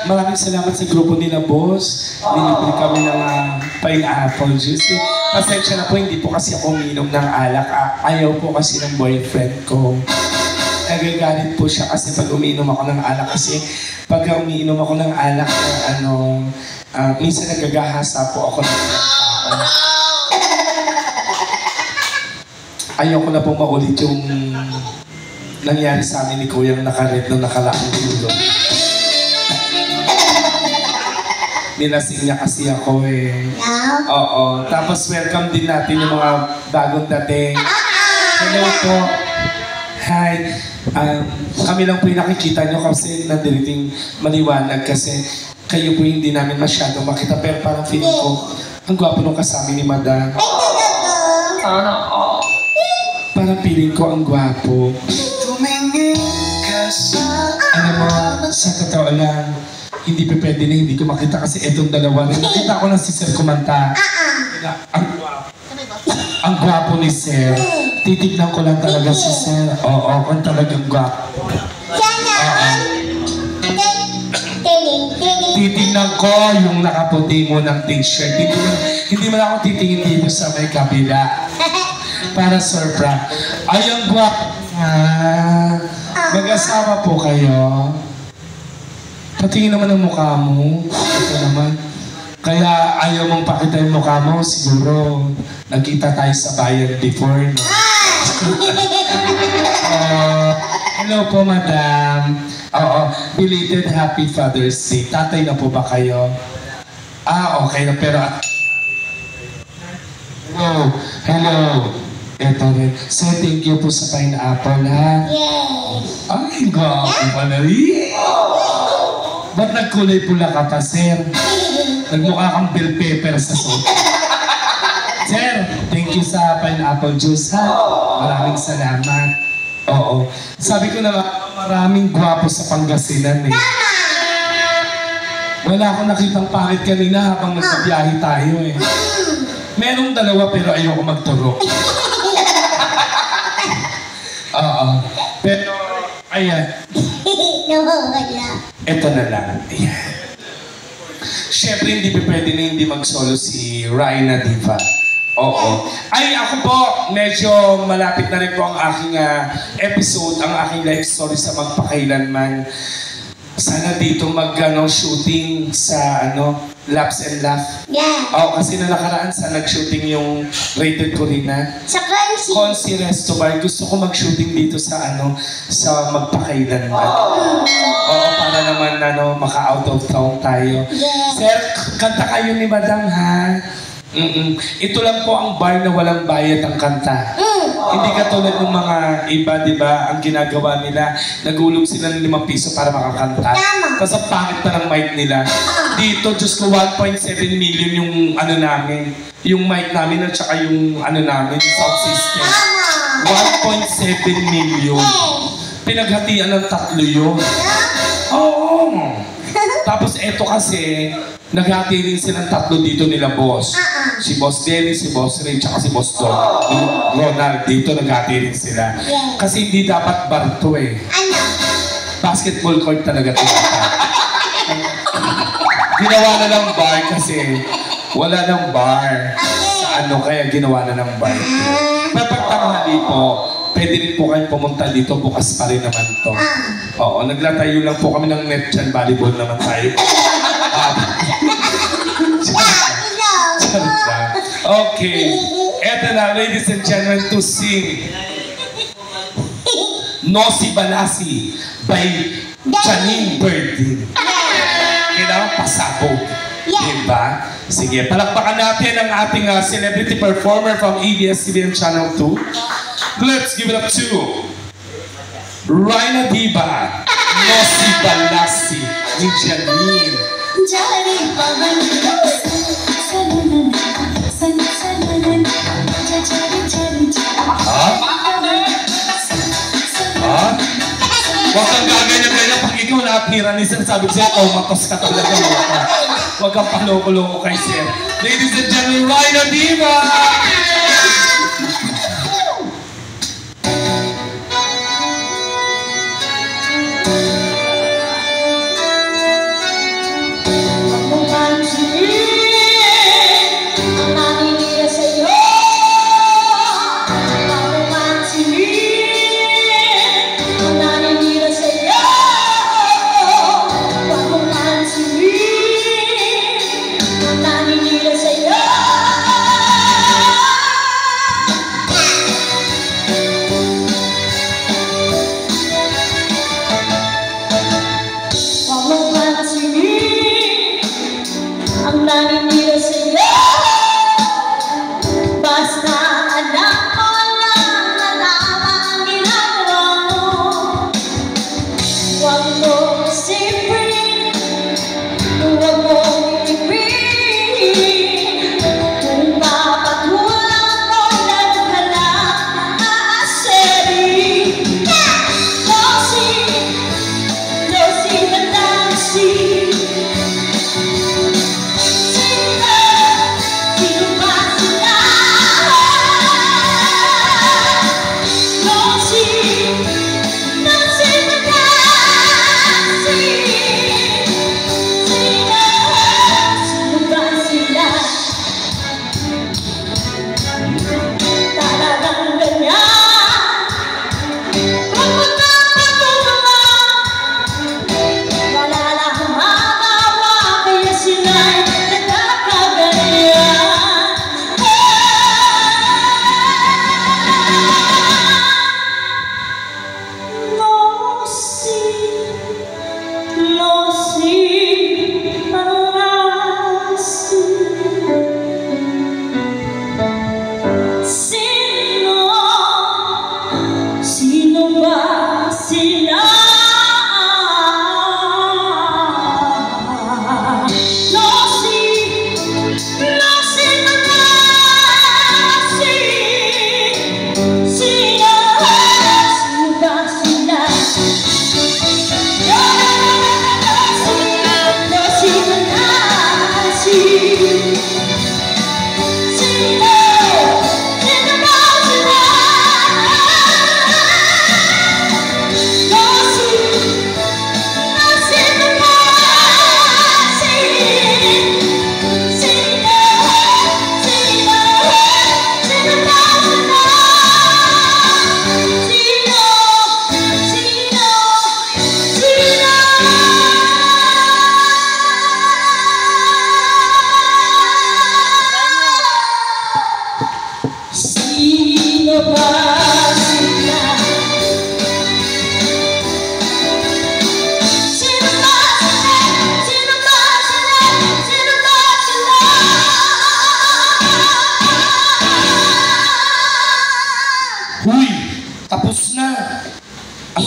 Maraming salamat sa grupo nila, boss. Nilibre kami ng pineapple juice. Pasensya na po, hindi po kasi ako uminom ng alak. Ayaw po kasi ng boyfriend ko. Nagagalit po siya kasi pag umiinom ako ng alak. Kasi pag umiinom ako ng alak, minsan nagagahasa po ako ng ayoko na po maulit yung nangyari sa amin ni Kuyang nakared nung nakalaang dulo. Nilasing niya kasi ako eh. Oo. Tapos welcome din natin yung mga bagong dating. Hello po. Hi. Kami lang po yung nakikita nyo kasi nandiriting maliwanag kasi kayo po hindi namin masyado makita. Pero parang feeling ko, ang gwapo nung kasama ni Madam. Parang feeling ko ang gwapo. Alam mo, sa totoo lang, hindi pa pwede na hindi ko makita kasi etong dalawa. Nakita ko lang si Sir kumanta. Ang gwapo ni Sir. Titignan ko lang talaga si Sir. Oo, kung talagang gwapo. Titignan ko yung nakaputi mo ng t-shirt. Hindi mo na ako titingin dito sa may kabila. Para surprise. Ay, ang gwapo. Mag-asawa po kayo. Patingin naman ang mukha mo. Ito naman. Kaya ayaw mong pakita yung mukha mo. Siguro, nagkita tayo sa bayan before. No? Hello po, Madam. Belated Happy Father's Day. Tatay na po ba kayo? Okay na. Pero... Hello. Eto rin. So, thank you po sa pineapple, ha? Yes! Ay, gwapo pala rin. Ba't nagkulay pula ka pa, Sir? Nagmukha kang bell pepper sa soap. Sir, thank you sa pineapple juice, ha? Maraming salamat. Oo. Sabi ko na maraming gwapo sa Pangasinan, eh. Wala akong nakitang pangit kanina habang nagpabiyahe tayo, eh. Merong dalawa pero ayoko magturo. Pero, ayan. Ito na lang. Ayan. Siyempre, hindi pa pwede na hindi mag-solo si Rhina Diva. Oo. Ay, ako po, medyo malapit na rin po ang aking episode, ang aking life story sa Magpakailanman. Sana dito shooting sa Laps and Laugh. Yeah. Kasi na nakaraan sa nag-shooting yung rated ko rin na. Sa Consi Resto Bar. Gusto ko mag-shooting dito sa sa Magpakailanman. Para naman maka-out of town tayo. Yeah. Sir, kanta kayo ni Madam, ha? Ito lang po ang bar na walang bayad ang kanta. Hindi katulad ng mga iba, di ba? Ang ginagawa nila, nagulog sila ng 5 piso para makakanta. Tapos ang pangit na ng mic nila. Dito, Diyos ko, 1.7 million yung namin. Yung mic namin at saka yung namin, yung sound system. 1.7 million. Pinaghatian ng 3 yun. Oo. Tapos eto kasi, naghati rin silang 3 dito nila boss. Si Boss Denny, si Boss Ray, tsaka si Boss Don. Ronald, dito naghati rin sila. Kasi hindi dapat bar to eh. Basketball court talaga ito. Ginawa na ng bar kasi wala ng bar. Sa kaya ginawa na ng bar. Pagtanghali po, pwede rin po kayong pumunta dito, bukas pa rin naman to. Oo, naglatayo lang po kami ng net dyan, volleyball naman tayo. Okay, eto na, ladies and gentlemen, to sing Nosy Balasi by Janine Birdie. Kailangan pasabog. Diba? Sige, palakpakan natin ang ating celebrity performer from ABS-CBN Channel 2. Let's give it up to Rhina Diva, Nosy Balasi ni Janine. Huwag kang gaganyan-ganyan pag ikaw nakapira ni Sir. Sabi ko sa'yo, matos ka talaga. Huwag kang paloko-loko kay Sir. Ladies and gentlemen, Rhina Diva!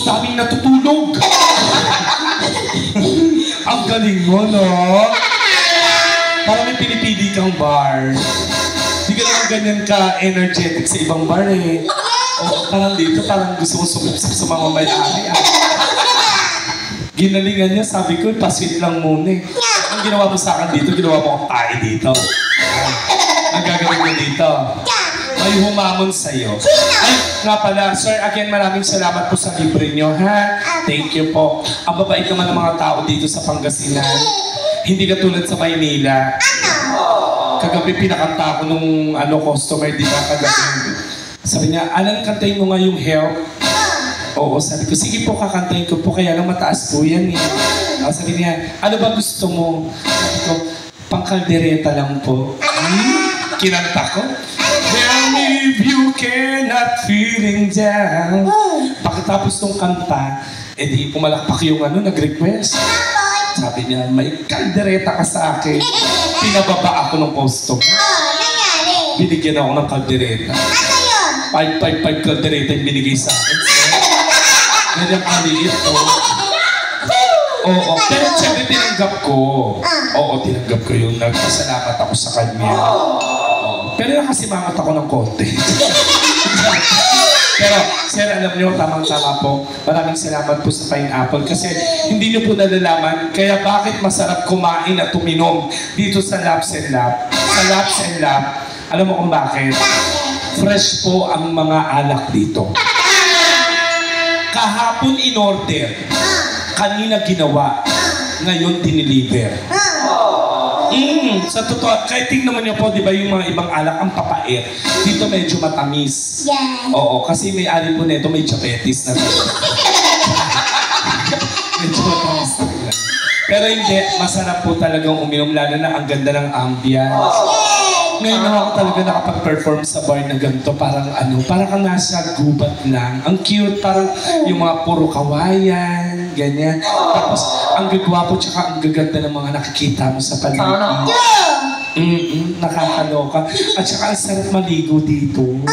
daming natutulog. Ang galing mo, no? Parang may pinipili kang bar. Hindi ka naman ganyan ka-energetic sa ibang bar eh. O parang dito, parang gusto mo sumipsip sa mga may-ari. Ginalingan niya, sabi ko, pasweet lang muna eh. Ang ginawa mo sa akin dito, ginawa mo akong tayo dito. Ang gagawin mo dito. May humamon sa'yo. Ay, nga pala, sir, again, maraming salamat po sa libre nyo, ha? Thank you po. Ang babait naman ng mga tao dito sa Pangasinan. Hindi katulad sa Maynila. Kagabi pinakanta ko nung customer, di ba? Kagabi. Sabi niya, Alan, kantayin mo nga yung Help. Oo, sabi ko, sige po, kakantayin ko po, kaya lang mataas po yan eh. Sabi niya, ano ba gusto mo? Sabi ko, pangkaldereta lang po. Kinanta ko. Tell me if you cannot feeling down. Pagkatapos nung kanta, di pumalakpak yung nag-request. Sabi niya, may kaldereta ka sa akin. Pinababa ako ng posto. Binigyan ako ng kaldereta. 555 kaldereta yung binigay sa akin. Ganyan kaliit to. Oo, pero siyempre tinanggap ko. Oo, tinanggap ko yun. Nagpasalamat ako sa kanya. Pero nakasimangot ako ng konti. Pero, sir, alam niyo, tamang-tama po. Maraming salamat po sa pineapple kasi hindi niyo po nalalaman kaya bakit masarap kumain at uminom dito sa Laps and Lap. Sa Laps and Lap, alam mo kung bakit? Fresh po ang mga alak dito. Kahapon in-order, kanina ginawa, ngayon diniliver. Sa totoo, kahit tingnan mo niyo po, di ba yung mga ibang alak ang papait. Dito medyo matamis. Oo, kasi may ari po nito, may diabetes na. Medyo matamis na. Pero hindi, masarap po talagang uminom, lalo na ang ganda ng ambience. Ngayon na ako talaga nakapag-perform sa bar na ganito, parang parang kang nasa gubat lang. Ang cute, parang yung mga puro kawayan, ganyan. Tapos, ang gagwapo tsaka ang gaganda ng mga nakikita mo sa paligid. Nakakaloka. At saka ang sarap maligo dito.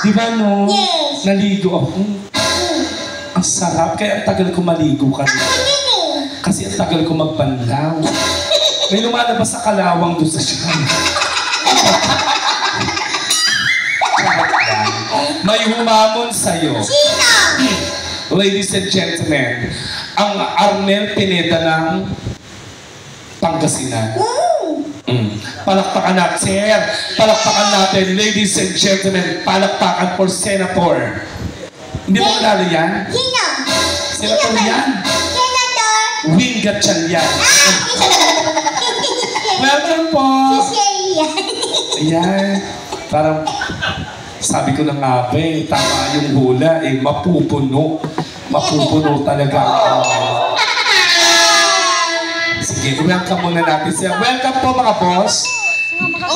Di ba no? Yes. Naligo ako. Ang sarap. Kaya ang tagal ko maligo kanina. Kasi ang tagal ko magbanlaw. May lumalabas sa kalawang doon sa siyan. May humamon sa'yo. Sino? Ladies and gentlemen, ang Arnel Pineda ng Pangasinan. Palakpakan natin, sir. Palakpakan natin, ladies and gentlemen. Palakpakan for Senator. Hindi mo kilala yan? Sino? Senator yan. Senator? Wing Gatchalian. Welcome po. Si Shelia. Ayan. Parang, sabi ko na nga ba tama yung hula mapupuno. Mapupuno talaga. Sige, welcome muna natin siya. Welcome po mga boss.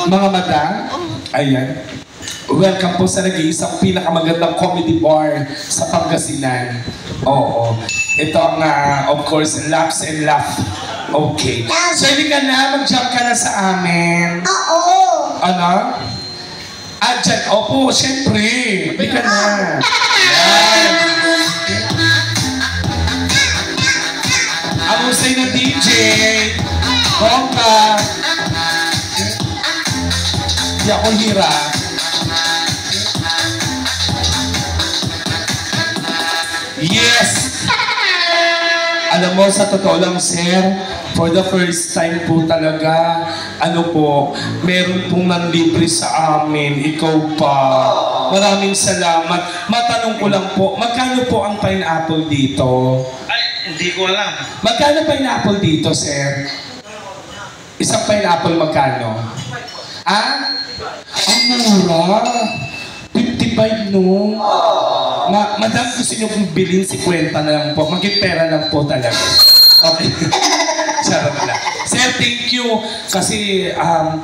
Mga madam. Ayan. Welcome po sa nag-iisang pinakamagandang comedy bar sa Pangasinan. Oo. Ito ang, of course, Laps and Laugh. Okay. So, hindi ka na, mag-jump ka na sa amin. Oo. Ano? Dyan. Opo, syempre. Hindi ka na. Yan. Ang husay na DJ. Bongka. Di ako hira. Yes! Alam mo, sa totoo lang, sir, for the first time po talaga, meron pong nanlibre sa amin, ikaw pa. Maraming salamat. Matanong ko lang po, magkano po ang pineapple dito? Ay, hindi ko alam. Magkano pineapple dito, sir? Isang pineapple magkano? Ang mura. 55, no? Madam, gusto nyo kong bilhin 50 na lang po. Maging-pera lang po talaga. Okay. Charot lang. Sir, thank you. Kasi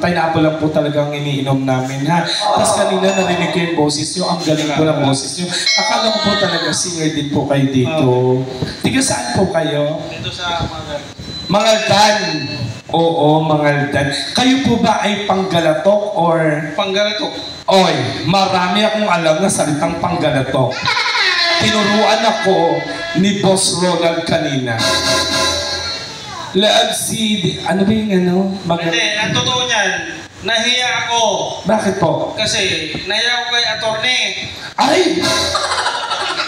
pineapple lang po talagang iniinom namin, ha? Tapos kanina narinig ko yung boses nyo. Ang galing po ng boses nyo. Akala ko po talaga singer din po kayo dito. Tiga saan po kayo? Dito sa mga... Mangaldan. Oo, Mangaldan. Kayo po ba ay Panggalatok or... Panggalatok. Oy, marami akong alam na salitang Panggalatok. tinuruan ako ni Boss Ronald kanina. Ano ba yung ano? Hindi, ang totoo niyan, nahiya ako. Bakit po? Kasi nahiya ako kay attorney. Ay!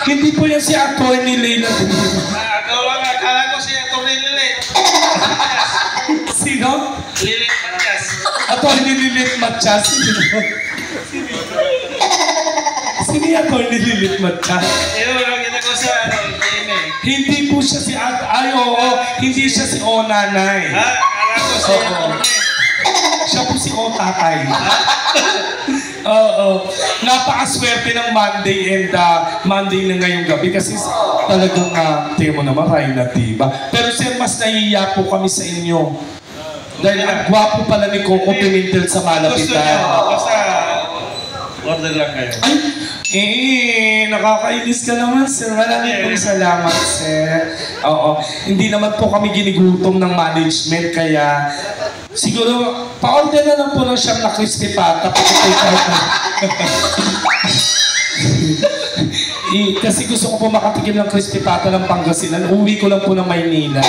Hindi po yan si Atty. Leila. Akala ko si attorney Lilit. Sino? Lilit Matias. Atty. Lilit Matias. Sino yung Atty. Lilit Matias? Yun, nakita ko sa Jamie. Hindi po siya si oo. Hindi siya si O Nanay. Akala ko si attorney. Siya po si O Tatay. Oo. Napakaswerte ng Monday and Monday na ngayong gabi kasi talagang tingnan mo naman, Raina, diba? Pero sir, mas nahihiya po kami sa inyo. Dahil ang gwapo pala ni Coco Pimentel sa Gusto malapitan. niyo, basta order lang kayo. Ay, nakakainis ka naman, sir. Maraming pong salamat, sir. Oo. Hindi naman po kami ginigutom ng management, kaya siguro, pa-order na lang po ng siyam na crispy pata. Kasi gusto ko po makatikim ng crispy pata ng Pangasinan. Uwi ko lang po ng Maynila.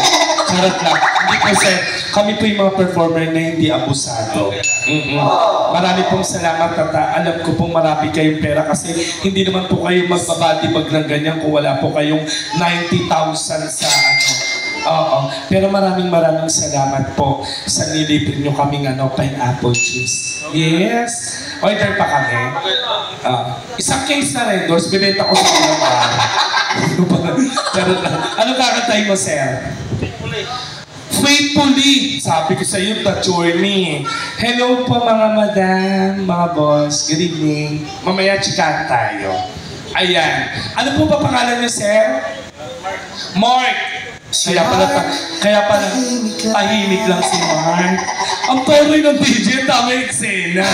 Charot lang. Hindi po, sir. Kami po yung mga performer na hindi abusado. Marami pong salamat at alam ko pong marami kayong pera kasi hindi naman po kayo magbabadibag ng ganyan kung wala po kayong 90,000 sa ano. Oo. Pero maraming salamat po sa nilibre nyo kaming pineapple juice. Yes. Order pa kami. Isang case na red doors, bibenta ko sa ilang Ano kakantay mo, sir? Faithfully. Sabi ko sa iyo, the journey. Hello po mga madam, mga boss. Good evening. Mamaya chikahan tayo. Ayan. Ano po pa pangalan niyo, sir? Mark. Kaya pala, tahimik lang si Mark. Ang tory ng DJ, tama yung eksena.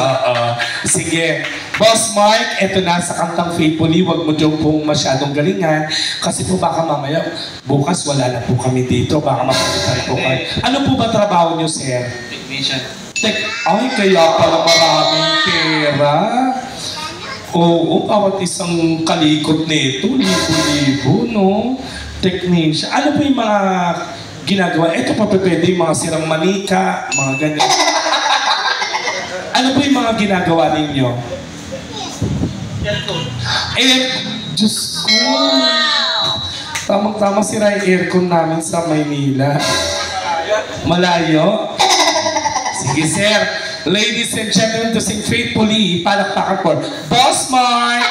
Oo. Sige. Boss Mark, eto na sa kantang Faithfully. Huwag mo dyan pong masyadong galingan. Kasi po baka mamaya, bukas wala na po kami dito. Baka mapagkatay po kayo. Ano po ba trabaho niyo, sir? Technician. Ay, kaya pala maraming pera. Oo, bawat isang kalikot nito, libo-libo, no? Technician. Ano po yung mga ginagawa? Ito pa pwede yung mga sirang manika, mga ganyan. Ano po yung mga ginagawa ninyo? Diyos ko. Tamang-tama sira yung aircon namin sa Maynila. Malayo? Sige, sir. Ladies and gentlemen, to sing Faithfully, palakpakan for Boss Mark!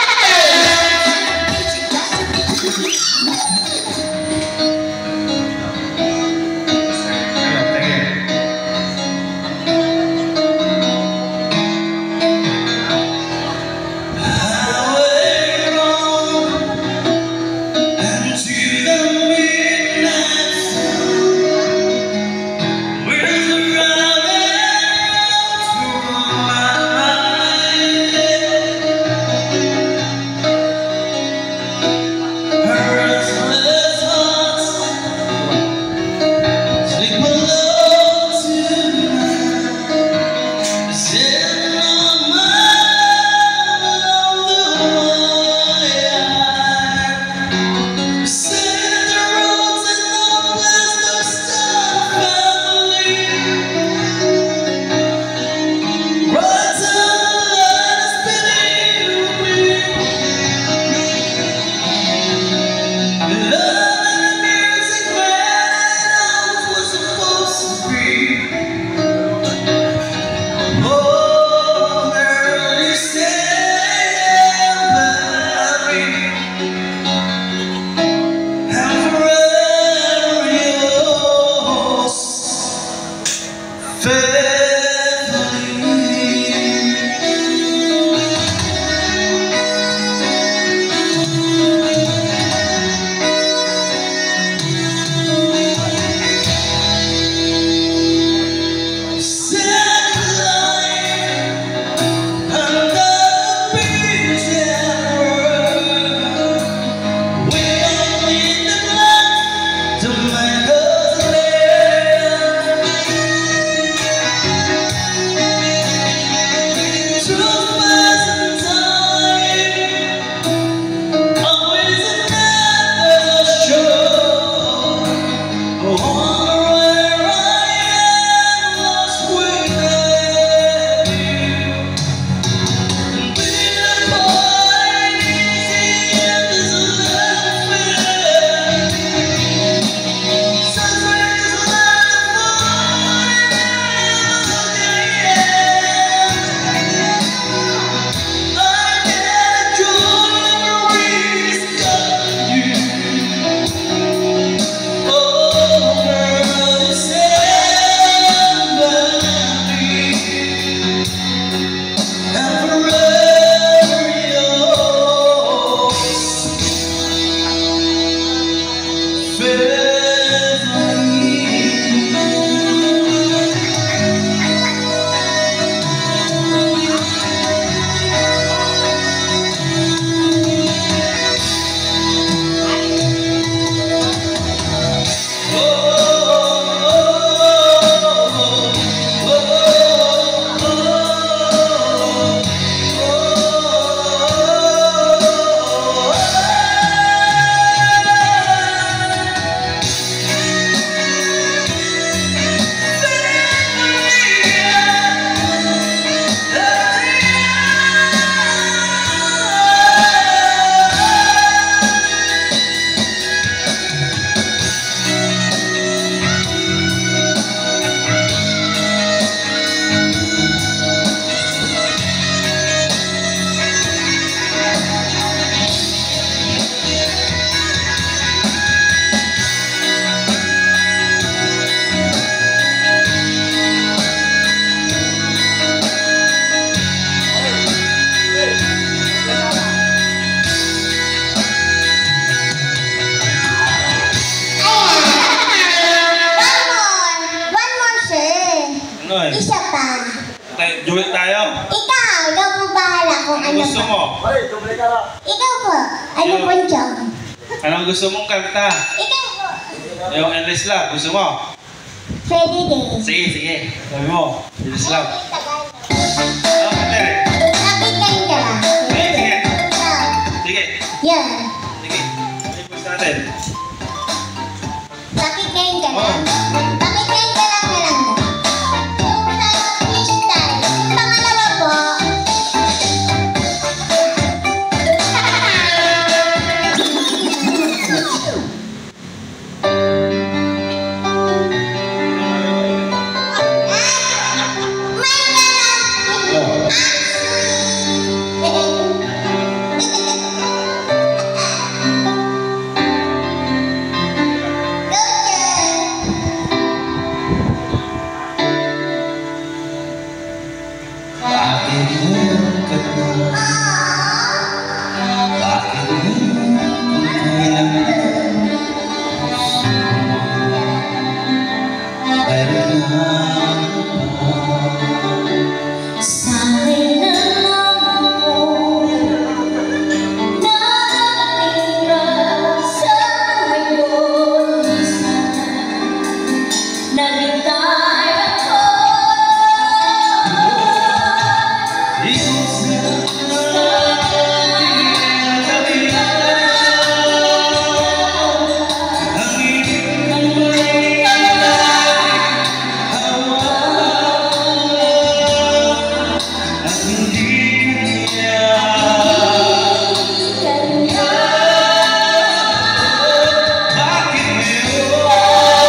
Duet tayo. Ikaw po bahala kung Ano ano gusto pa. mo? Ikaw po, ano po dyan? Anong gusto mong kanta? Ikaw po. Yung Endless Love, gusto mo? Pwede din. Sige, sige. Sabi mo, Endless Love. Tagalog. Ano kanta eh? Lapit ngayon ka lang. Sige, sige. Yan. Sige. Yan. Sige. Ipos natin. Lapit ngayon ka lang. Lapit ngayon ka lang na lang. Yung sa freestyle. Yung pangalawa po. May ganon. Go, Jen. Bakit ngayon ka na? Bakit ngayon kung kailan meron na Sana'y nalaman mo na darating ka sa ngayon isa. Naghintay ako. ikaw sa ang iyong buhay at hindi kanya bakit ngayon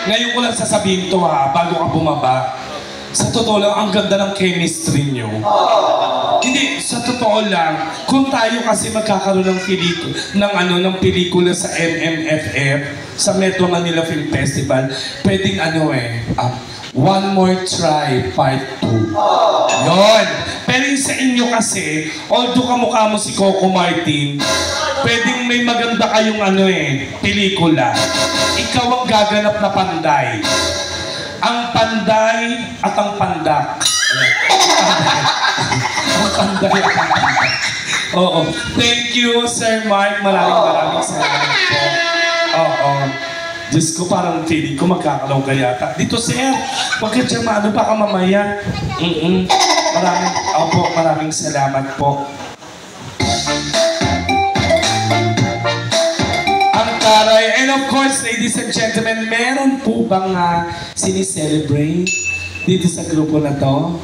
Ngayon ko lang sasabihin to ha, bago ka bumaba. Sa totoo lang, ang ganda ng chemistry nyo. Hindi, sa totoo lang, kung tayo kasi magkakaroon ng ng pelikula sa MMFF, sa Metro Manila Film Festival, pwedeng One More Try Part 2. Yun. Pero yung sa inyo kasi, although kamukha mo si Coco Martin, pwedeng may maganda kayong pelikula. Ikaw ang gaganap na panday. Ang panday at ang pandak. Ang panday at ang pandak. Oo. Thank you, Sir Mark. Maraming salamat po. Oo. Diyos ko, parang feeling ko magkakalaw ka yata. Dito, Sir. Huwag ka dyan baka mamaya. Maraming salamat po. Taray. And of course, ladies and gentlemen, meron po bang sinicelebrate dito sa grupo na to?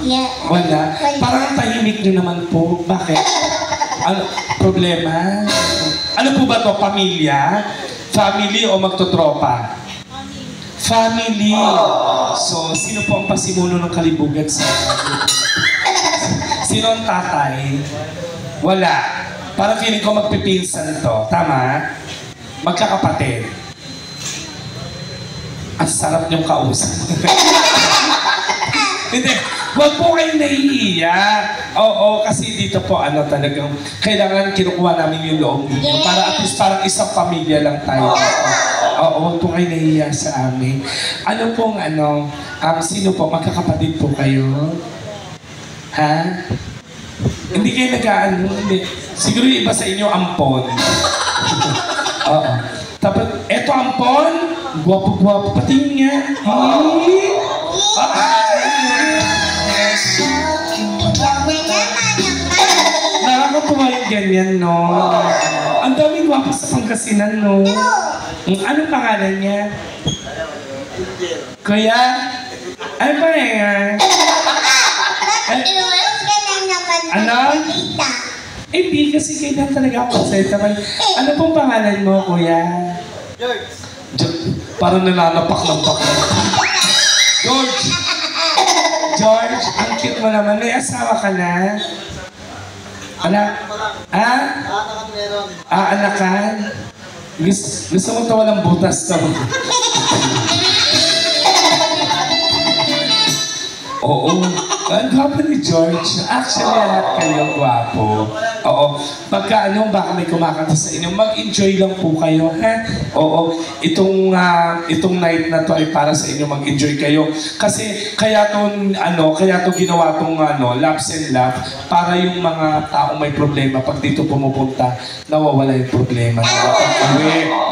Yeah. Wala? Parang tahimik nyo naman po. Bakit? Ano? Problema? Ano po ba to? Pamilya? Family o magtotropa? Family. So, sino po ang pasimuno ng kalibugan sa grupo? Sino ang tatay? Wala. Parang feeling ko magpipinsan to. Tama? Magkakapatid. Ang sarap niyong kausap. Hindi. Huwag po kayong nahihiya. Oo, kasi dito po talagang kailangan kinukuha namin yung loob ninyo. Para at least parang isang pamilya lang tayo. Oo, huwag po kayong nahihiya sa amin. Ano pong sino po? Magkakapatid po kayo? Ha? Hindi kayo hindi. Siguro yung iba sa inyo, ampon. Oo. Tapos, eto ampon, guwapo-guwapo. Patingin nga. Nakakatuwa yung ganyan, no? Ang daming guwapo sa Pangasinan, no? Anong pangalan niya? Kuya? Ano ba yan? Ano? Hindi kasi kailan talaga ako sa ano pong pangalan mo, kuya? George. Parang nananapak-napak na. George! George, ang cute mo naman. May asawa ka na? Anak? Ha? Anakan? Gusto mo ito walang butas to? Oo. Ang gwapo ni George. Actually, lahat kayo gwapo. Oo. Baka may kumakanta sa inyo, mag-enjoy lang po kayo, ha? Oo. Itong night na to ay para sa inyo, mag-enjoy kayo. Kasi kaya to ginawa tong Laps and Love para yung mga taong may problema, pag dito pumupunta, nawawala yung problema.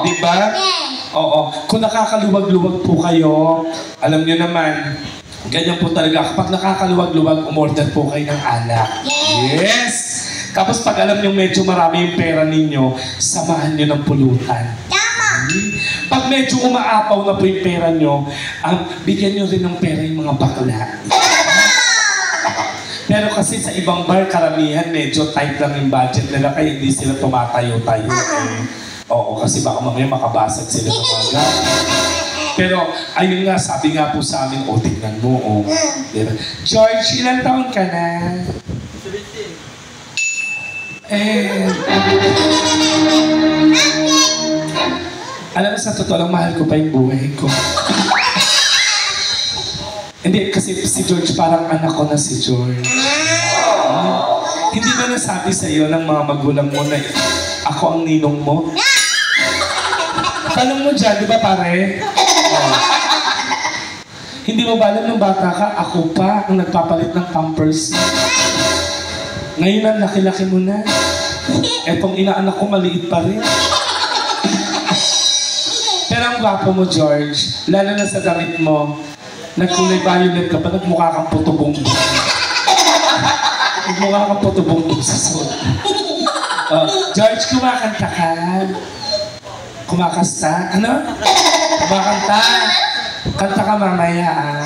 Di ba? Oo. Kung nakakaluwag-luwag po kayo, alam nyo naman, ganyan po talaga. Kapag nakakaluwag-luwag, umorder po kayo ng alak. Yes! Tapos pag alam nyo medyo marami yung pera ninyo, samahan nyo ng pulutan. Tama! Pag medyo umaapaw na po yung pera nyo, bigyan nyo rin ng pera yung mga bakla. Pero kasi sa ibang bar, karamihan medyo tight lang yung budget nila, kaya hindi sila tumatayo-tayo. Oo, kasi baka mamaya makabasag sila ng mga gamit. Pero, ayun nga, sabi nga po sa amin, tignan mo, Diba? George, ilang taon ka na? 17. Alam mo, sa totoo lang, mahal ko pa yung buhay ko. Hindi, kasi si George, parang anak ko na si George. Hindi ba nasabi sa'yo ng mga magulang mo na ako ang ninong mo? Tanong mo dyan, di ba pare? Hindi mo ba alam nung bata ka, ako pa ang nagpapalit ng pampers. Ngayon ang laki-laki mo na. Etong inaanak ko maliit pa rin. Pero ang gwapo mo, George, lalo na sa damit mo, nagkulay violet ka pa, nagmukha kang puto-bongbong. Nagmukha kang puto-bongbong sa suot. George, kumakanta ka. Kumakasta? Ano? Kumakanta? Kanta ka mamaya,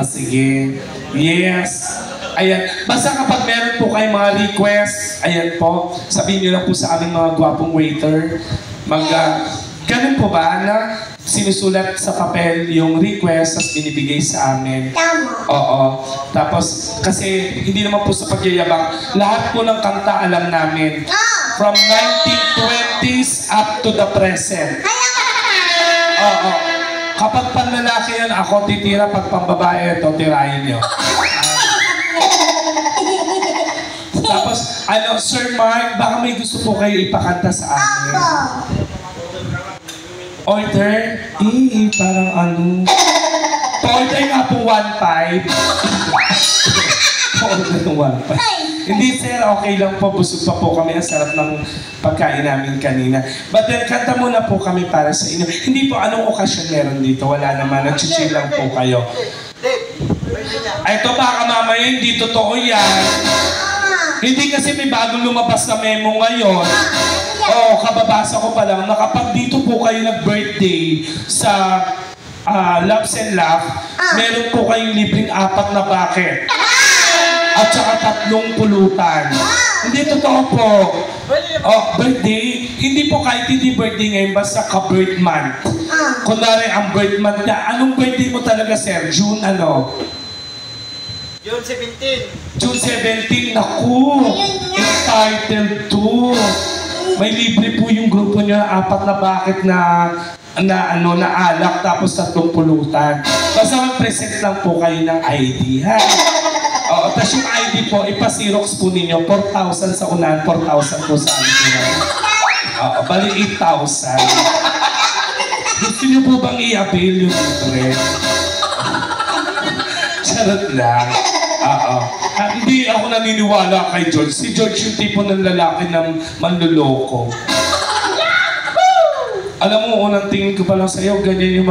sige. Yes. Ayan. Basta kapag meron po kayong mga request, ayan po, sabihin nyo lang po sa aming mga gwapong waiter. Ganun po ba, sinusulat sa papel yung request, tapos binibigay sa amin. Tama. Oo. Tapos, kasi hindi naman po sa pagyayabang, lahat po ng kanta alam namin. From 1920s up to the present. Oo. Kapag panlalaki yan, ako titira. Pag pambabae, ito, tirahin nyo. Tapos, Sir Mark, baka may gusto po kayo ipakanta sa amin. Order? Parang ano. Pa-order nga po 1.5. Pa-order ng 1.5. Hindi sir, okay lang po. Busog pa po kami. Ang sarap ng pagkain namin kanina. But then, kanta muna po kami para sa inyo. Hindi po, anong okasyon meron dito? Wala naman. Nag-chill lang po kayo. Ay, ito baka mamaya, hindi totoo yan. Hindi kasi may bagong lumabas na memo ngayon. Kababasa ko pa lang na kapag dito po kayo nag-birthday sa Loves and Laugh, meron po kayong libreng 4 na bucket. At saka 3 pulutan. Hindi totoo po. Birthday. Hindi po kahit hindi birthday ngayon, basta ka-birth month. Kunwari ang birth month niya. Anong birthday mo talaga, sir? June ano? June 17. June 17, naku! Entitled to. May libre po yung grupo niya, 4 na bucket na alak, tapos 3 pulutan. Basta mag-present lang po kayo ng ID, ha? Tapos yung ID po, ipa-Xerox po ninyo, 4,000 sa unahan, 4,000 po sa amin. Bali 8,000. Gusto niyo po bang i-avail yung libre? Charot lang. Hindi ako naniniwala kay George. Si George yung tipo ng lalaki ng manloloko. Alam mo, unang tingin ko pa lang sa'yo, ganyan yung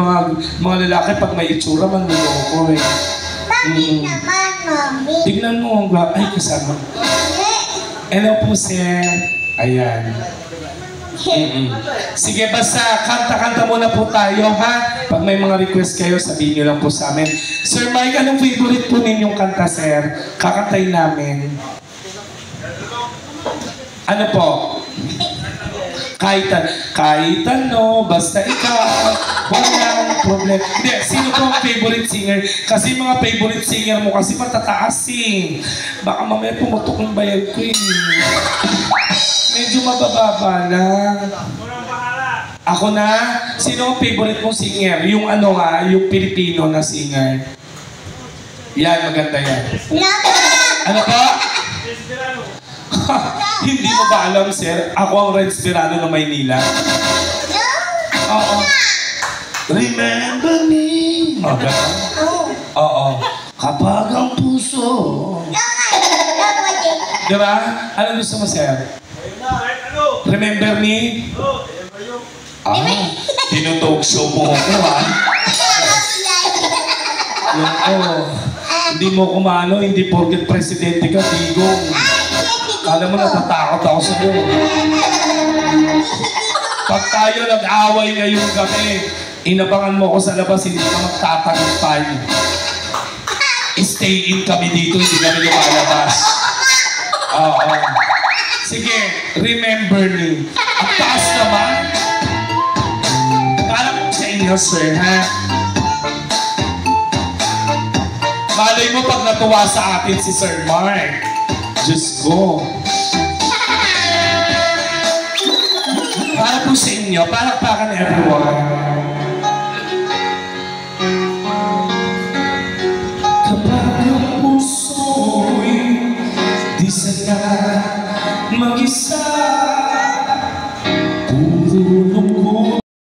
mga lalaki pag may itsura, manloloko eh. Bakit naman, Mami? Tignan mo, ay kasama. Hello po, sir. Ayan. Sige, basta kanta-kanta muna po tayo, ha? Pag may mga request kayo, sabihin nyo lang po sa amin. Sir Mike, anong favorite po ninyong kanta, sir? Kakantay namin. Ano po? Kahit ano, basta ikaw, walang problem. Hindi, sino po ang favorite singer? Kasi mga favorite singer mo kasi matataas eh. Baka mamaya pumutok ng bayad ko eh. Medyo mabababa lang. Ako na? Sino ang favorite mong singer? Yung yung Pilipino na singer. Yan, maganda yan. Ano pa? Hindi mo ba alam, sir? Ako ang Red Sperano ng Maynila. Oo. Remember me. Oo. Kapag ang puso. Diba? Ano gusto mo, sir? Remember me? Tinutog show mo ako, ha? Hindi mo kumano, hindi porket presidente ka, digong. Alam mo, natatakot ako sa iyo. Pag tayo nag-away ngayong gabi, inabangan mo ko sa labas, hindi ka magtatagumpay. Stay in kami dito, hindi kami lumalabas. Sige, remember me. Ang taas naman. Parang sa inyo, sir, ha? Malay mo pag natuwa sa atin si Sir Mark. Diyos ko. Para po sa inyo, palakpakan everyone.